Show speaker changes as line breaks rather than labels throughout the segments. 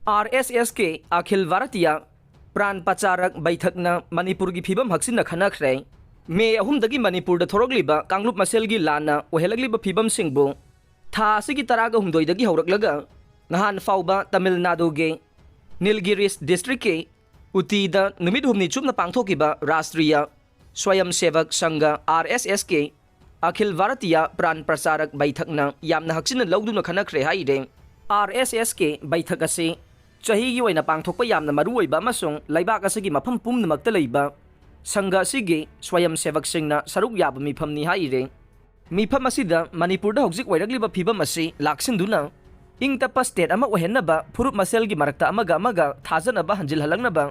RSS के अखिल भारतीय प्राण प्रचारक बैठकना मणिपुर की फिबम हक्सिन खनख्रे मे अहुमदगी मणिपुर थोरगलिबा कांगलुप मसेलगी लाना ओहेलगलिबा फिबम सिंगबु था असिगी तरागा हुमदोइदगी हौरकलगा नहान फाउबा तमिलनाडु के नीलगिरिस डिस्ट्रिक्ट के उटीदा नुमित हुमनी चुपना पांगथोकिबा राष्ट्रीय स्वयं सेवक संघ RSS के अखिल भारतीय प्राण प्रचारक बैठकना यामना हक्सिन लौदुना खनख्रे हाइरे RSS के बैठक असे चहीगी ओइना पांगथोकपा यामना मरुओइबा अमसुंग लैबाक असगी मफम पुमनमक्ता लैबा संघ असिगी स्वयं सेवक सिंगना सरुक याबा मिफमनी हाइरे मिफम असिदा मणिपुरदा हौजिक ओइरगलिबा फिबम असि लाक्सिंदुना इंगतप्पा स्टेट अमा ओहेन्नबा फुरुप मसेलगी मरक्ता अमगा थाजनबा हंजिलहलंगनबा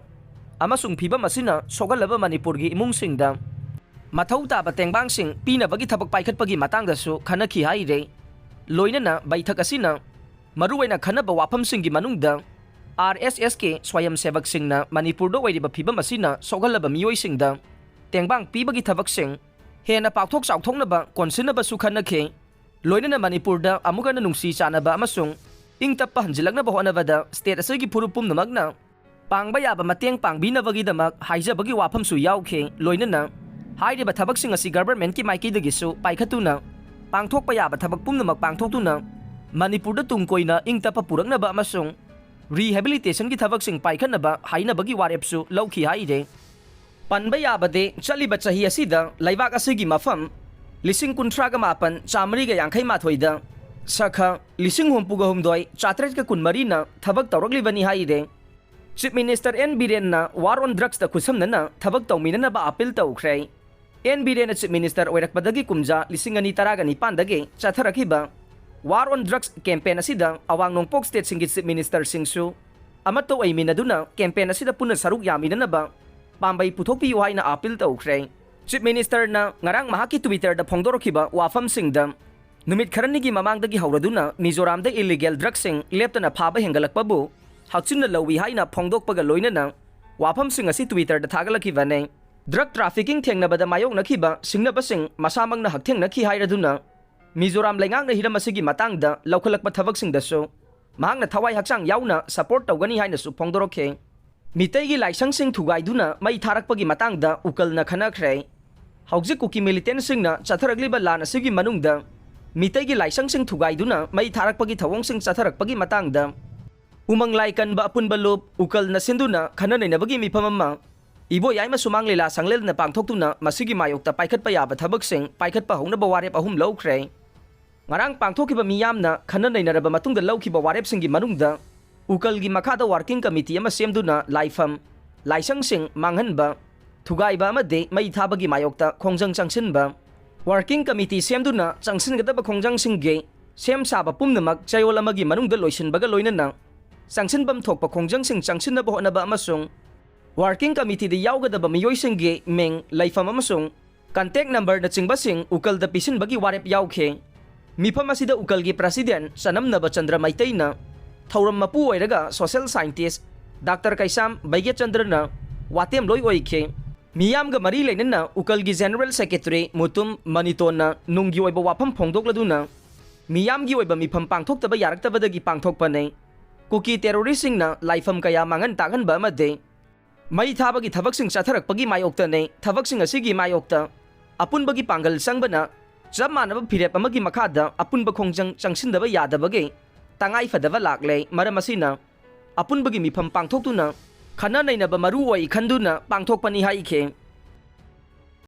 अमसुंग फिबम असिना सोगलबा मणिपुरगी इमुंगसिंगदा मथौ ताबा तेंगबांगसिंग पीनबगी थबक पाइखटपगी मतांगदसु खनखि हाइरे लोइनना बैठक असिना मरुओइना खनबा वाफमसिंगी मनुंगदा RSS के स्वयं सेवक सिंगना मणिपुरदा ओइरिबा फिबम असिना सोगलबा मियोइसिंगदा तेंगबांग पीबगी थबकसिंग हेना पाक्थोक चाउथोंनबा कोनसिनबसु खनखे लोइनना मणिपुरदा अमुगना नुंसी चानबा अमसुंग इंगतप्पा हंजिलंगनबा होनबदा स्टेट असगी फुरुप पुमनमगना पांगबा याबा मतेंग पांगबिनबगीदमक हाइजबगी वाफमसु याउखे लोइनना हाइरिबा थबकसिंग असि गवर्नमेंट की माइकेदगिसु पाइखतुना पांगथोकपा याबा थबक पुमनमक पांगथोकतुना मणिपुरदा तुंगकोइना इंगतप्पा पुरकनबा अमसुंग रिहेबिलिटेशन की थबकसिंग पाइखनबा हाइनबगी वारेपसु लौखि हाइरे पनबा याबदे चलिबा चही असिदा लैबाक असगी मफम लिसिंग कुंथ्रागा मापन चामरीगा यांखै माथोइदा सखा लिसिंग हुमपुगा हुमदोय चात्रेटका कुनमरीना थबक तौरगलिबनी हाइरे chief minister N Birenna war on drugs दा खुसमनना थबक तौमिननबा अपील तौख्रे N Birenna चीफ मिनिस्टर ओइरकपदगी कुमजा लिसिंग अनि तरागा निपानदगे चथरखिबा वार ऑन ड्रग्स कैंपेन असिदा अवांग नोंगपोक स्टेट सिंगी चीफ मिनिस्टर सिंगसु अमत्तो ओइमिनदुना कैंपेन असिदा पुनः सरुक यामिननबा पांबै पुथोकपियु हाइना अपील तौख्रे चीफ मिनिस्टर ना ngarang mahaki Twitter da phongdorokhiba wafam singda numit kharanigi mamangdagi hauraduna Mizoram da illegal drug sing leptana phaba hengalakpabu hakchinna lowi haina phongdokpaga loinana wafam sing asi Twitter da thagalakibane drug trafficking thengnabada mayoknakiba singnabasing masamangna hakthengnaki hairaduna Mizoram laingangna hiramasigi matangda laukalakpa thabak singdasu mahangna thawai hakchang yauna support tawgani haina su phongdorokhe मितैगी लाइसंग सिंग थुगाइदुना मई थारकपगी मतंगदा उकलना खनख्रे हौजिक cookie militant सिंगना चथरगलिबा लान असिगी मनुंगदा मितैगी लाइसंग सिंग थुगाइदुना मई थारकपगी थवोंग सिंग चथरकपगी मतंगदा उमंग लाइकनबा अपुनबा lobe उकलना सिंदुना खननैनबगी मिफममा इबो याइमा सुमांग लीला संगलेलना पांगथोकतुना मसिगी मायोक्ता पाइखटपा याबा थबक सिंग पाइखटपा हौनबा वारेप अहुम लौख्रे ngarang पांगथोकिबा मियामना खननैनरबा मतुंगदा लौखिबा वारेप सिंगी मनुंगदा उकल की मखादा working committee अमा सेमदुना लाइफम लाइसंग सिंग मांगहनबा थुगाइबा अमदे मई थाबगी मायोक्ता खोंजंग चंगसिनबा working committee सेमदुना चंगसिनगदबा खोंजंग सिंगे same साबा पुमनमक चयोल अमगी मनुंगदा लोइसिनबगा लोइनना चंगसिनबम थोकपा खोंजंग सिंग चंगसिनबा होनबा अमसुंग working committee दे यावगदबा मियोइ सिंगे मेंग लाइफम अमसुंग कांटेक्ट नंबर द चिंगबा सिंग उकल द पिसिनबगी वारेप यावखे मिफम असिदा उकल की प्रेसिडेंट सनम नबचंद्र मैतैना थौरम मपू ओइरगा सोशल साइंटिस्ट डॉक्टर कैसाम बैग्यचंद्रना वातेम लोई ओइखे मियामगा मरी लेनना उकल की जनरल सेक्रेटरी मुतुम मनितोना नुंगी ओइबा वाफम फोंदोकलदुना मियामगी ओइबा मिफम पांगथोकतबा यारक्तबदगी पांगथोकपने कुकी टेरोरिस्टसिंगना लाइफम कया मांगन तागनबा अमदे मई थाबगी थबकसिंग चथरकपगी मायोक्तने थबकसिंग असिगी मायोक्ता अपुनबगी पांगल संगबना जब मानब फिरेप अमगी मखादा अपुनबा खोंजंग चंगसिनदबा यादबगे तंगाई फदबा लाक्ले मरम असिना अपुनबगी मिफम पांगथोकतुना खननैनबा मरु ओइ खंदुना पांगथोकपनी हाइखे